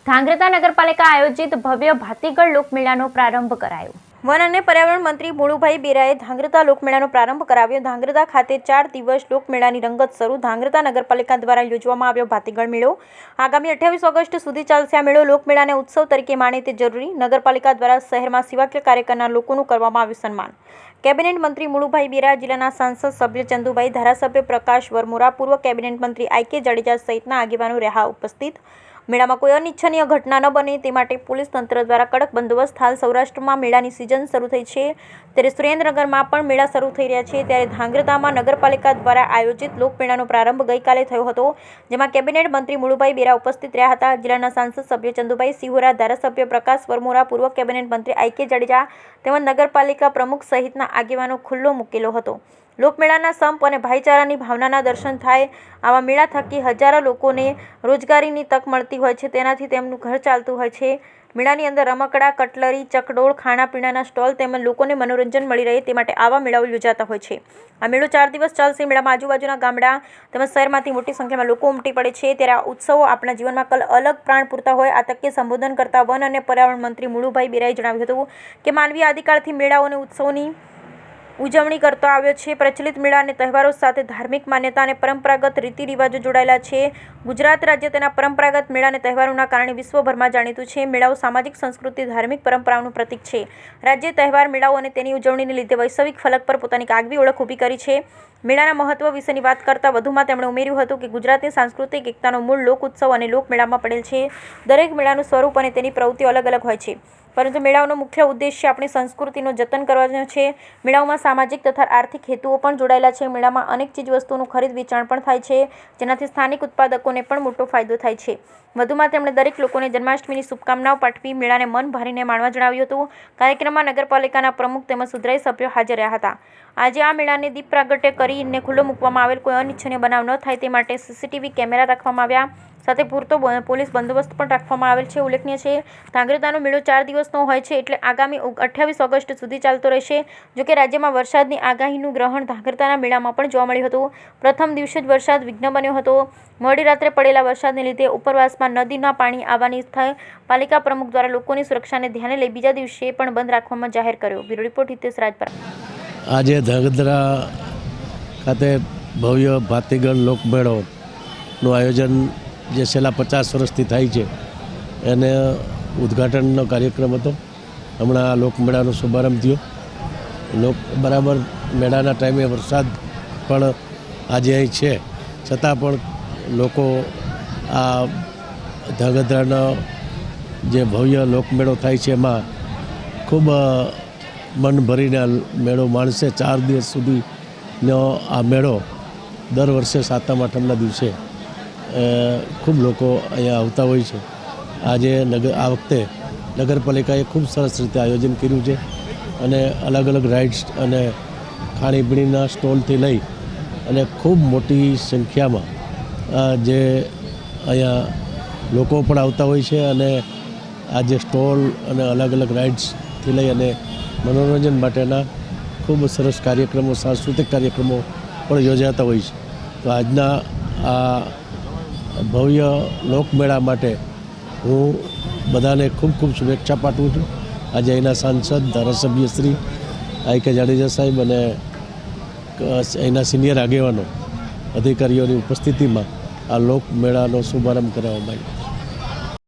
ધાંગ્રધા નગરપાલિકા આયોજિત ભવ્ય ભાતીગળ લોકમેળાનો પ્રારંભ કરાયો। વન અને પર્યાવરણ મંત્રી મુળુભાઈ બેરાએ ધાંગ્રધા લોકમેળાનો પ્રારંભ કરાવ્યો। ધાંગ્રધા ખાતે 4 દિવસ લોકમેળાની રંગત શરૂ। ધાંગ્રધા નગરપાલિકા દ્વારા યોજવામાં આવ્યો ભાતીગળ મેળો આગામી 28 ઓગસ્ટ સુધી ચાલશે। આ મેળો લોકમેળાને ઉત્સવ તરીકે માણે તે જરૂરી। નગરપાલિકા દ્વારા શહેરમાં સેવાકીય કાર્ય કરનાર લોકોનું કરવામાં આવ્યું સન્માન। કેબિનેટ મંત્રી મુળુભાઈ બેરા, જિલ્લાના સાંસદ સભ્ય ચંદુભાઈ, ધારાસભ્ય પ્રકાશ વરમોરા, પૂર્વ કેબિનેટ મંત્રી આઈ.કે. જાડેજા સહિતના આગેવાનો રહ્યા ઉપસ્થિત। મેળામાં કોઈ અનિચ્છનીય ઘટના ન બને તે માટે પોલીસ તંત્ર દ્વારા કડક બંદોબસ્ત। હાલ સૌરાષ્ટ્રમાં મેળાની સિઝન શરૂ થઈ છે, ત્યારે સુરેન્દ્રનગરમાં પણ મેળા શરૂ થઈ રહ્યા છે। ત્યારે ધાંગ્રધામાં નગરપાલિકા દ્વારા આયોજિત લોકમેળાનો પ્રારંભ ગઈકાલે થયો હતો, જેમાં કેબિનેટ મંત્રી મુળુભાઈ બેરા ઉપસ્થિત રહ્યા હતા। જિલ્લાના સાંસદ સભ્ય ચંદુભાઈ સિહોરા, ધારાસભ્ય પ્રકાશ વરમોરા, પૂર્વ કેબિનેટ મંત્રી આઈ.કે. જાડેજા તેમજ નગરપાલિકા પ્રમુખ સહિતના આગેવાનો ખુલ્લો મૂકેલો હતો। લોકમેળાના સંપ અને ભાઈચારાની ભાવનાના દર્શન થાય। આવા મેળા થકી હજારો લોકોને રોજગારીની તક મળતી હોય છે, તેનાથી તેમનું ઘર ચાલતું હોય છે। મેળાની અંદર રમકડા, કટલરી, ચકડોળ, ખાણાપીણાના સ્ટોલ તેમજ લોકોને મનોરંજન મળી રહે તે માટે આવા મેળાઓ યોજાતા હોય છે। આ મેળો 4 દિવસ ચાલશે। મેળામાં આજુબાજુના ગામડા તેમજ શહેરમાંથી મોટી સંખ્યામાં લોકો ઉમટી પડે છે, ત્યારે આ ઉત્સવો આપણા જીવનમાં અલગ પ્રાણ પૂરતા હોય। આ તકે સંબોધન કરતા વન અને પર્યાવરણ મંત્રી મુળુભાઈ બેરાએ જણાવ્યું હતું કે માનવીય આદિકાળથી મેળાઓ અને ઉત્સવોની ઉજવણી કરતો આવ્યો છે। પ્રચલિત મેળા અને તહેવારો સાથે ધાર્મિક માન્યતા અને પરંપરાગત રીતિ રિવાજો જોડાયેલા છે। ગુજરાત રાજ્ય તેના પરંપરાગત મેળા અને તહેવારોના કારણે વિશ્વભરમાં જાણીતું છે। મેળાઓ સામાજિક, સંસ્કૃતિ, ધાર્મિક પરંપરાઓનું પ્રતીક છે। રાજ્ય તહેવાર, મેળાઓ અને તેની ઉજવણીને લીધે વૈશ્વિક ફલક પર પોતાની આગવી ઓળખ ઊભી કરી છે। મેળાના મહત્વ વિશેની વાત કરતા વધુમાં તેમણે ઉમેર્યું હતું કે ગુજરાતની સાંસ્કૃતિક એકતાનો મૂળ લોક ઉત્સવ અને લોકમેળામાં પડેલ છે। દરેક મેળાનું સ્વરૂપ અને તેની પ્રવૃત્તિઓ અલગ અલગ હોય છે, પરંતુ મેળાઓનો મુખ્ય ઉદ્દેશ્ય આપણી સંસ્કૃતિનું જતન કરવાનો છે। મેળાઓમાં સામાજિક તથા આર્થિક હેતુઓ પણ જોડાયેલા છે। મેળામાં અનેક ચીજવસ્તુઓનું ખરીદ વેચાણ પણ થાય છે, જેનાથી સ્થાનિક ઉત્પાદકોને પણ મોટો ફાયદો થાય છે। વધુમાં તેમણે દરેક લોકોને જન્માષ્ટમીની શુભકામનાઓ પાઠવી મેળાને મન ભરીને માણવા જણાવ્યું હતું। કાર્યક્રમમાં નગરપાલિકાના પ્રમુખ તેમજ સુધરાઈ સભ્યો હાજર રહ્યા હતા। આજે આ મેળાને દીપ પ્રાગટ્ય કરીને ખુલ્લો મૂકવામાં આવેલ। કોઈ અનિચ્છનીય બનાવ ન થાય તે માટે સીસીટીવી કેમેરા રાખવામાં આવ્યા, સાથે પૂરતો પોલીસ બંદોબસ્ત પણ રાખવામાં આવેલ છે। ઉલ્લેખનીય છે, ધાંગ્રધાનો મેળો 4 દિવસનો હોય છે, એટલે આગામી 28 ઓગસ્ટ સુધી ચાલતો રહેશે। જોકે રાજ્યમાં વરસાદની આગાહીનું ગ્રહણ ધાંગ્રધાના મેળામાં પણ જોવા મળ્યું હતું। પ્રથમ દિવસે જ વરસાદ વિઘ્ન બન્યો હતો। મોડી રાત્રે પડેલા વરસાદને લીધે ઉપરવાસમાં નદીના પાણી આવવાની પાલિકા પ્રમુખ દ્વારા લોકોની સુરક્ષાને ધ્યાને લઈ બીજા દિવસે પણ બંધ રાખવામાં જાહેર કર્યો। Bureau report Hitesh Rajpara. આજે ધાંગ્રધા ખાતે ભવ્ય ભાતીગળ લોકમેળોનું આયોજન જે છેલ્લા 50 વર્ષથી થાય છે, એને ઉદ્ઘાટનનો કાર્યક્રમ હતો। હમણાં લોકમેળાનો શુભારંભ થયો। બરાબર મેળાના ટાઈમે વરસાદ પણ આજે અહીં છે, છતાં પણ લોકો આ ધાંગ્રધાનો જે ભવ્ય લોકમેળો થાય છે એમાં ખૂબ મન ભરીને આ મેળો માણશે। 4 દિવસ સુધીનો આ મેળો દર વર્ષે સાતમ આઠમના દિવસે ખૂબ લોકો અહીંયા આવતા હોય છે। આજે આ વખતે નગરપાલિકાએ ખૂબ સરસ રીતે આયોજન કર્યું છે, અને અલગ અલગ રાઇડ્સ અને ખાણીપીણીના સ્ટોલથી લઈ અને ખૂબ મોટી સંખ્યામાં જે અહીંયા લોકો પણ આવતા હોય છે, અને આ જે સ્ટોલ અને અલગ અલગ રાઇડ્સથી લઈ અને મનોરંજન માટેના ખૂબ સરસ કાર્યક્રમો, સાંસ્કૃતિક કાર્યક્રમો પણ યોજાતા હોય છે। તો આજના આ ભવ્ય લોકમેળા માટે હું બધાને ખૂબ ખૂબ શુભેચ્છા પાઠવું છું। આજે અહીંના સાંસદ, ધારાસભ્ય શ્રી આઈ.કે. જાડેજા સાહેબ અને અહીંના સિનિયર આગેવાનો, અધિકારીઓની ઉપસ્થિતિમાં આ લોકમેળાનો શુભારંભ કરવામાં આવ્યો।